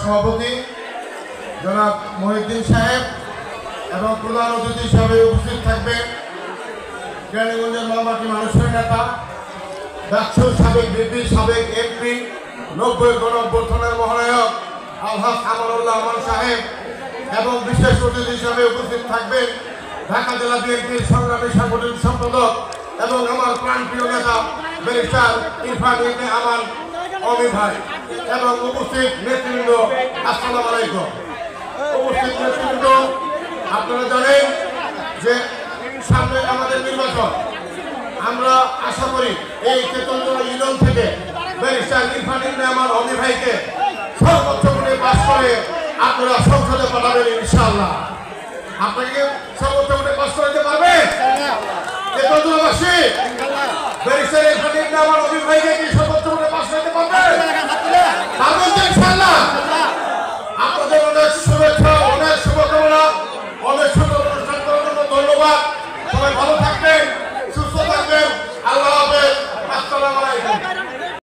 সভাপতি জনাব মহিউদ্দিন সাহেব এবং প্রধান অতিথি হিসাবে উপস্থিত থাকবেন কেরানীগঞ্জের মামাটি মানুষের নেতা ডাকসুর সাবেক বিপি সাবেক এমপি 90 গণঅভ্যুত্থানের মহানায়ক আলহাজ আমানুল্লাহ আমান সাহেব এবং বিশেষ অতিথি হিসাবে উপস্থিত থাকবেন ঢাকা জেলা বিএনপির সংগ্রামী সাংগঠনিক সম্পাদক এবং আমার প্রাণপ্রিয় নেতা ব্যারিস্টার ইরফান ইবনে আমান অমি ভাই এবং উপস্থিত নেতৃবৃন্দ, আসসালামু আলাইকুম। উপস্থিত নেতৃবৃন্দ, আপনারা জানেন যে সামনে আমাদের নির্বাচন। আমরা আশা করি এই তেতুলতলা ইউনিয়ন থেকে ব্যারিস্টার ইরফান ইবনে আমান অমি ভাইকে সর্বোচ্চ ভোটে পাস করে আপনারা সংসদে পাঠাবেন ইনশাআল্লাহ। আপনাকে সর্বোচ্চ ভোটে পাস করতে পারবেন? তেতুলতলাবাসী ব্যারিস্টার ইরফান ইবনে আমান অমি ভাইকে কি সর্বোচ্চ ভোটে পাস করতে পারবেন?